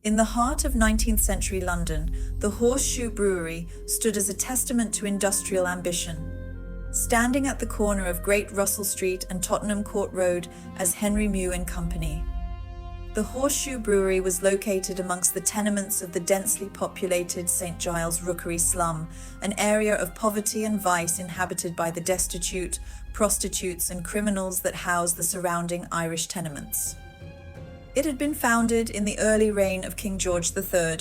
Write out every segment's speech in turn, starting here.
In the heart of 19th century London, the Horseshoe Brewery stood as a testament to industrial ambition. Standing at the corner of Great Russell Street and Tottenham Court Road as Henry Mew and Company. The Horseshoe Brewery was located amongst the tenements of the densely populated St. Giles Rookery slum, an area of poverty and vice inhabited by the destitute, prostitutes and criminals that housed the surrounding Irish tenements. It had been founded in the early reign of King George III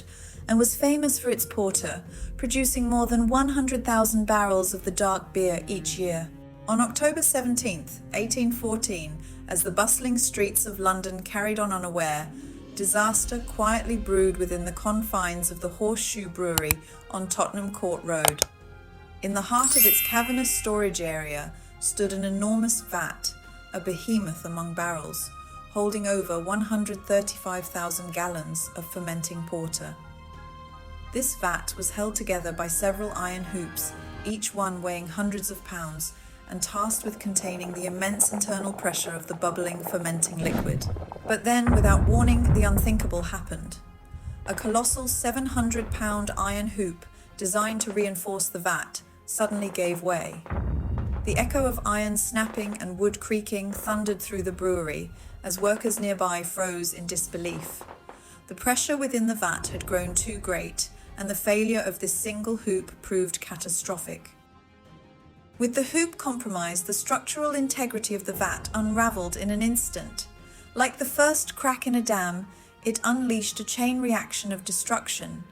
and was famous for its porter, producing more than 100,000 barrels of the dark beer each year. On October 17, 1814, as the bustling streets of London carried on unaware, disaster quietly brewed within the confines of the Horseshoe Brewery on Tottenham Court Road. In the heart of its cavernous storage area stood an enormous vat, a behemoth among barrels, holding over 135,000 gallons of fermenting porter. This vat was held together by several iron hoops, each one weighing hundreds of pounds, and tasked with containing the immense internal pressure of the bubbling, fermenting liquid. But then, without warning, the unthinkable happened. A colossal 700-pound iron hoop, designed to reinforce the vat, suddenly gave way. The echo of iron snapping and wood creaking thundered through the brewery as workers nearby froze in disbelief. The pressure within the vat had grown too great, and the failure of this single hoop proved catastrophic. With the hoop compromised, the structural integrity of the vat unraveled in an instant. Like the first crack in a dam, it unleashed a chain reaction of destruction.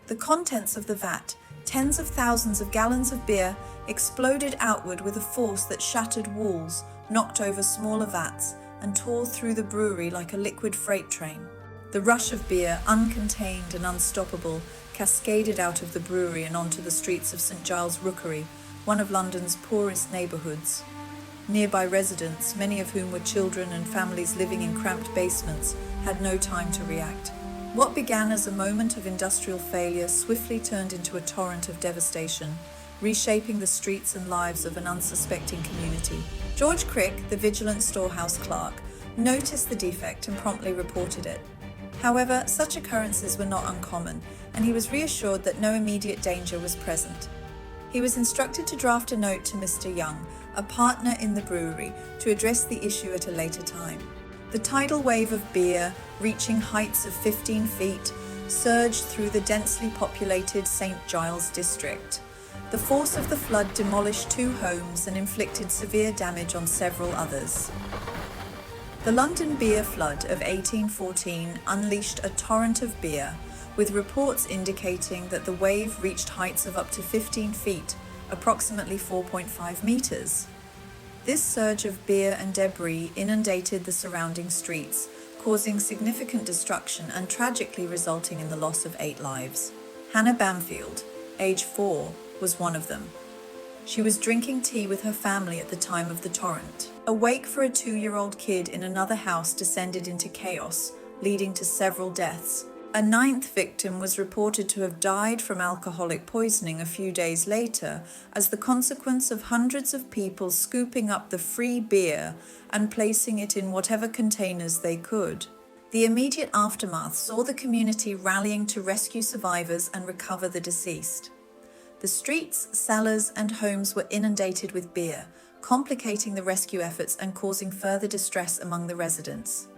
The contents of the vat, tens of thousands of gallons of beer, exploded outward with a force that shattered walls, knocked over smaller vats, and tore through the brewery like a liquid freight train. The rush of beer, uncontained and unstoppable, cascaded out of the brewery and onto the streets of St. Giles Rookery, one of London's poorest neighbourhoods. Nearby residents, many of whom were children and families living in cramped basements, had no time to react. What began as a moment of industrial failure swiftly turned into a torrent of devastation, reshaping the streets and lives of an unsuspecting community. George Crick, the vigilant storehouse clerk, noticed the defect and promptly reported it. However, such occurrences were not uncommon, and he was reassured that no immediate danger was present. He was instructed to draft a note to Mr. Young, a partner in the brewery, to address the issue at a later time. The tidal wave of beer, reaching heights of 15 feet, surged through the densely populated St. Giles district. The force of the flood demolished 2 homes and inflicted severe damage on several others. The London beer flood of 1814 unleashed a torrent of beer, with reports indicating that the wave reached heights of up to 15 feet, approximately 4.5 meters. This surge of beer and debris inundated the surrounding streets, causing significant destruction and tragically resulting in the loss of 8 lives. Hannah Bamfield, age 4, was one of them. She was drinking tea with her family at the time of the torrent. A wake for a 2-year-old kid in another house descended into chaos, leading to several deaths. A 9th victim was reported to have died from alcoholic poisoning a few days later as the consequence of hundreds of people scooping up the free beer and placing it in whatever containers they could. The immediate aftermath saw the community rallying to rescue survivors and recover the deceased. The streets, cellars, and homes were inundated with beer, complicating the rescue efforts and causing further distress among the residents.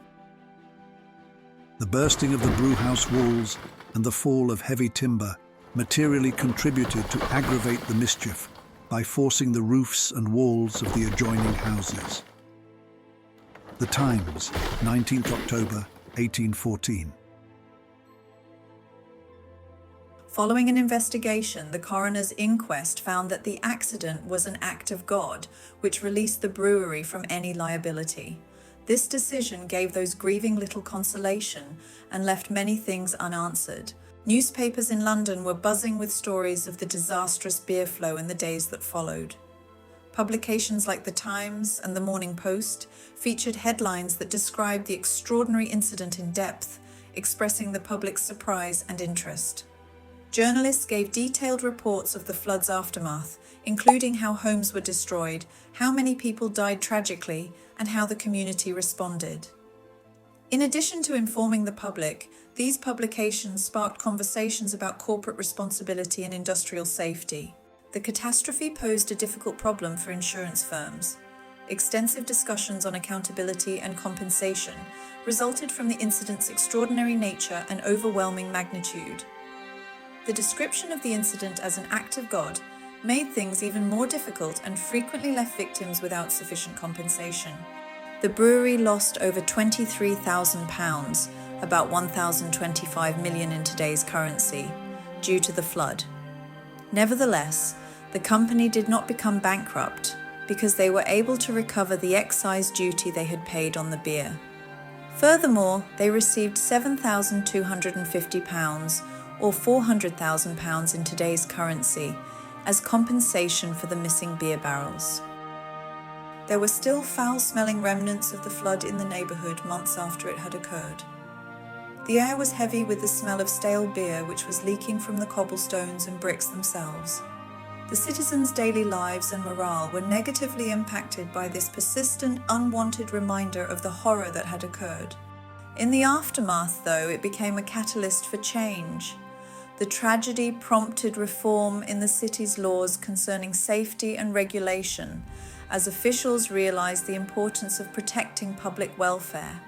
The bursting of the brewhouse walls and the fall of heavy timber materially contributed to aggravate the mischief by forcing the roofs and walls of the adjoining houses. The Times, 19th October, 1814. Following an investigation, the coroner's inquest found that the accident was an act of God, which released the brewery from any liability. This decision gave those grieving little consolation and left many things unanswered. Newspapers in London were buzzing with stories of the disastrous beer flow in the days that followed. Publications like The Times and The Morning Post featured headlines that described the extraordinary incident in depth, expressing the public's surprise and interest. Journalists gave detailed reports of the flood's aftermath, including how homes were destroyed, how many people died tragically, and how the community responded. In addition to informing the public, These publications sparked conversations about corporate responsibility and industrial safety. The catastrophe posed a difficult problem for insurance firms. Extensive discussions on accountability and compensation resulted from the incident's extraordinary nature and overwhelming magnitude. The description of the incident as an act of God made things even more difficult and frequently left victims without sufficient compensation. The brewery lost over £23,000, about $1,025 million in today's currency, due to the flood. Nevertheless, the company did not become bankrupt because they were able to recover the excise duty they had paid on the beer. Furthermore, they received £7,250, or £400,000 in today's currency, as compensation for the missing beer barrels. There were still foul-smelling remnants of the flood in the neighborhood months after it had occurred. The air was heavy with the smell of stale beer which was leaking from the cobblestones and bricks themselves. The citizens' daily lives and morale were negatively impacted by this persistent, unwanted reminder of the horror that had occurred. In the aftermath, though, it became a catalyst for change. The tragedy prompted reform in the city's laws concerning safety and regulation, as officials realized the importance of protecting public welfare,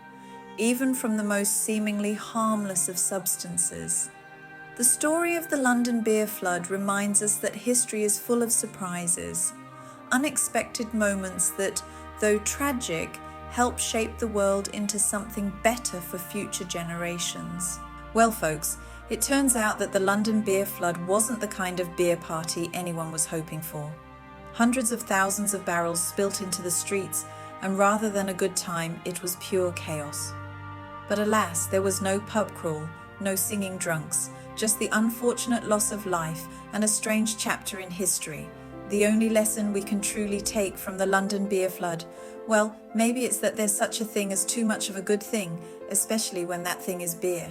even from the most seemingly harmless of substances. The story of the London beer flood reminds us that history is full of surprises, unexpected moments that, though tragic, help shape the world into something better for future generations. Well, folks, it turns out that the London beer flood wasn't the kind of beer party anyone was hoping for. Hundreds of thousands of barrels spilt into the streets, and rather than a good time, it was pure chaos. But alas, there was no pub crawl, no singing drunks, just the unfortunate loss of life and a strange chapter in history. The only lesson we can truly take from the London beer flood, well, maybe it's that there's such a thing as too much of a good thing, especially when that thing is beer.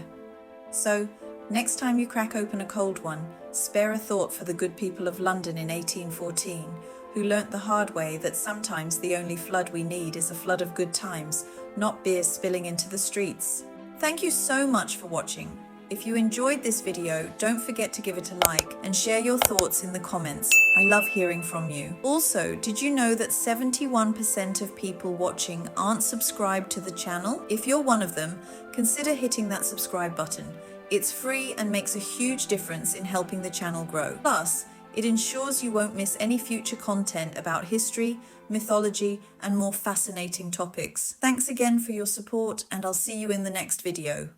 So, next time you crack open a cold one, spare a thought for the good people of London in 1814, who learnt the hard way that sometimes the only flood we need is a flood of good times, not beer spilling into the streets. Thank you so much for watching. If you enjoyed this video, don't forget to give it a like and share your thoughts in the comments. I love hearing from you. Also, did you know that 71% of people watching aren't subscribed to the channel? If you're one of them, consider hitting that subscribe button. It's free and makes a huge difference in helping the channel grow. Plus, it ensures you won't miss any future content about history, mythology, and more fascinating topics. Thanks again for your support, and I'll see you in the next video.